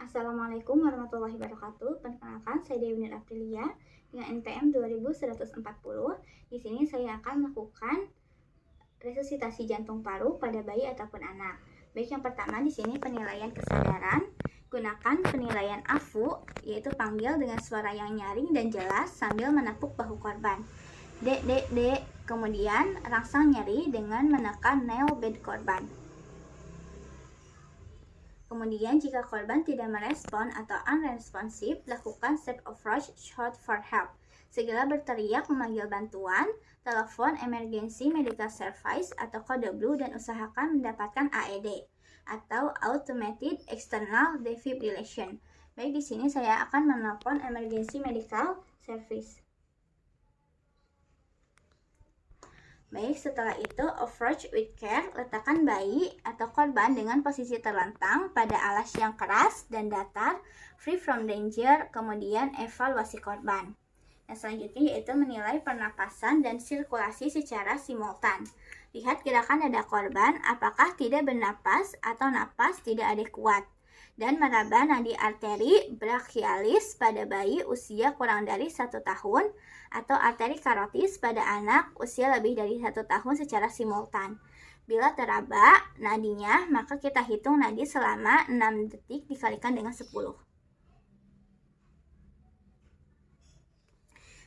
Assalamualaikum warahmatullahi wabarakatuh. Perkenalkan, saya Dewi Nur Aprilia dengan NPM 2140. Di sini saya akan melakukan resusitasi jantung paru pada bayi ataupun anak. Baik, yang pertama di sini penilaian kesadaran. Gunakan penilaian AFU, yaitu panggil dengan suara yang nyaring dan jelas sambil menepuk bahu korban. Dek, dek, dek. Kemudian rangsang nyeri dengan menekan nail bed korban. Kemudian jika korban tidak merespon atau unresponsive, lakukan step approach shout for help. Segera berteriak memanggil bantuan, telepon emergency medical service atau kode blue dan usahakan mendapatkan AED atau automated external defibrillation. Baik, di sini saya akan menelpon emergency medical service. Baik, setelah itu approach with care, letakkan bayi atau korban dengan posisi terlentang pada alas yang keras dan datar, free from danger, kemudian evaluasi korban. Yang selanjutnya yaitu menilai pernapasan dan sirkulasi secara simultan. Lihat gerakan dada korban, apakah tidak bernapas atau napas tidak adekuat. Dan meraba nadi arteri brachialis pada bayi usia kurang dari 1 tahun atau arteri karotis pada anak usia lebih dari 1 tahun secara simultan. Bila teraba nadinya, maka kita hitung nadi selama 6 detik dikalikan dengan 10.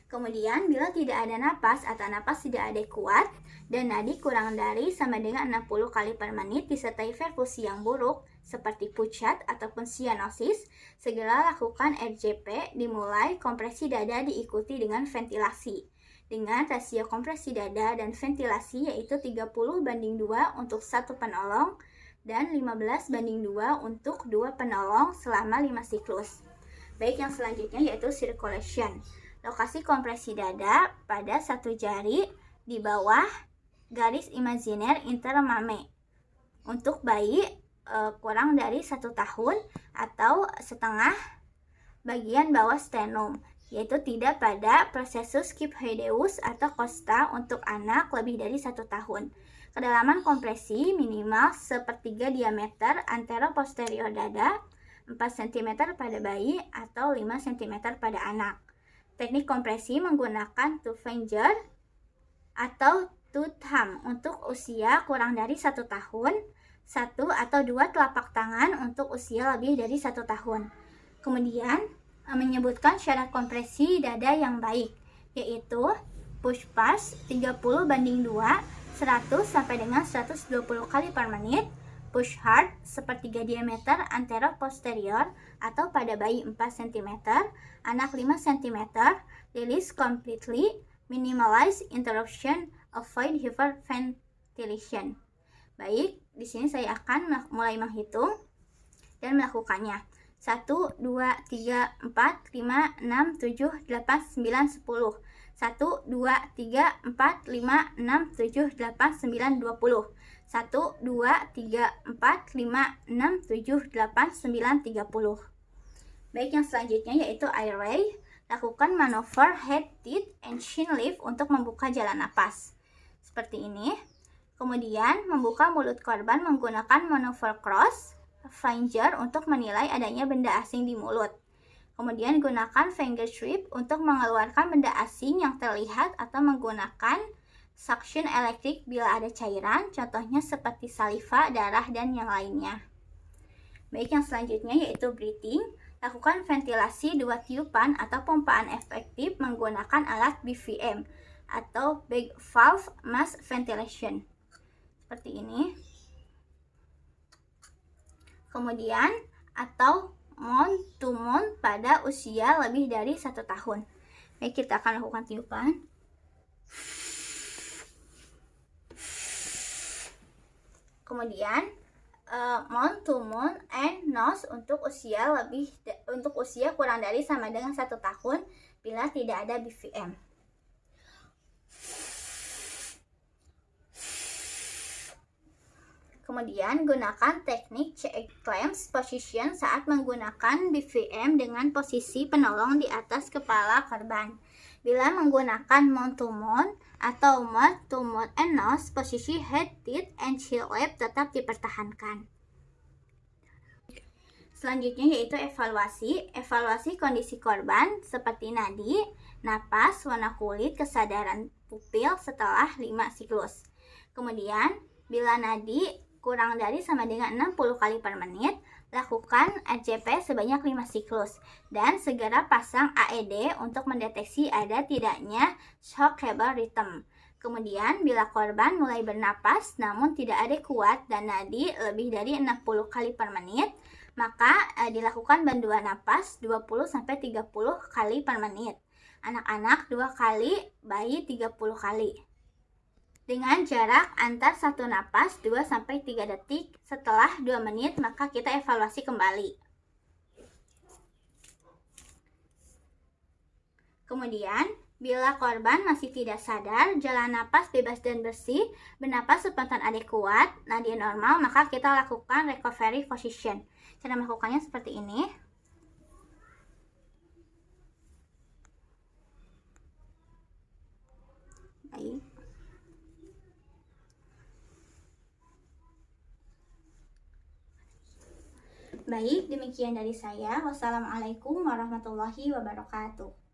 Kemudian, bila tidak ada napas atau napas tidak adekuat dan nadi kurang dari sama dengan 60 kali per menit disertai perfusi yang buruk seperti pucat ataupun cyanosis, segera lakukan RJP, dimulai kompresi dada diikuti dengan ventilasi. Dengan rasio kompresi dada dan ventilasi yaitu 30:2 untuk 1 penolong dan 15:2 untuk 2 penolong selama 5 siklus. Baik, yang selanjutnya yaitu circulation. Lokasi kompresi dada pada 1 jari di bawah garis imajiner intermame. Untuk bayi kurang dari 1 tahun atau setengah bagian bawah sternum, yaitu tidak pada processus kyphoideus atau costa untuk anak lebih dari 1 tahun. Kedalaman kompresi minimal 1/3 diameter antero-posterior dada, 4 cm pada bayi atau 5 cm pada anak. Teknik kompresi menggunakan two finger atau two thumb untuk usia kurang dari 1 tahun, 1 atau 2 telapak tangan untuk usia lebih dari 1 tahun. Kemudian menyebutkan syarat kompresi dada yang baik, yaitu push pass 30:2, 100 sampai dengan 120 kali per menit, push hard 1/3 diameter antero-posterior atau pada bayi 4 cm, anak 5 cm, release completely, minimize interruption, avoid hyperventilation. Baik, di sini saya akan mulai menghitung dan melakukannya. 1, 2, 3, 4, 5, 6, 7, 8, 9, 10. 1, 2, 3, 4, 5, 6, 7, 8, 9, 20. 1, 2, 3, 4, 5, 6, 7, 8, 9, 30. Baik, yang selanjutnya yaitu airway. Lakukan manuver head, teeth, and chin lift untuk membuka jalan napas. Seperti ini. Kemudian, membuka mulut korban menggunakan manuver cross finger untuk menilai adanya benda asing di mulut. Kemudian, gunakan finger sweep untuk mengeluarkan benda asing yang terlihat atau menggunakan suction elektrik bila ada cairan, contohnya seperti saliva, darah, dan yang lainnya. Baik, yang selanjutnya yaitu breathing. Lakukan ventilasi 2 tiupan atau pompaan efektif menggunakan alat BVM atau big valve mass ventilation. Seperti ini. Kemudian atau mouth to mouth pada usia lebih dari 1 tahun. Baik, kita akan lakukan tiupan. Kemudian mouth to mouth and nose untuk usia kurang dari sama dengan 1 tahun bila tidak ada BVM. Kemudian gunakan teknik clamps position saat menggunakan BVM dengan posisi penolong di atas kepala korban. Bila menggunakan mouth to mouth atau mouth to mouth and nose, posisi head, teeth, and chin lip tetap dipertahankan. Selanjutnya yaitu evaluasi. Evaluasi kondisi korban seperti nadi, napas, warna kulit, kesadaran pupil setelah 5 siklus. Kemudian, bila nadi kurang dari sama dengan 60 kali per menit, lakukan RCP sebanyak 5 siklus dan segera pasang AED untuk mendeteksi ada tidaknya shock cable rhythm. Kemudian, bila korban mulai bernapas namun tidak ada kuat dan nadi lebih dari 60 kali per menit, maka dilakukan bantuan napas 20-30 kali per menit. Anak-anak 2 kali, bayi 30 kali. Dengan jarak antar satu napas 2-3 detik. Setelah 2 menit, maka kita evaluasi kembali. Kemudian, bila korban masih tidak sadar, jalan napas bebas dan bersih, bernapas spontan adekuat, nadi normal, maka kita lakukan recovery position. Cara melakukannya seperti ini. Baik. Baik, demikian dari saya. Wassalamualaikum warahmatullahi wabarakatuh.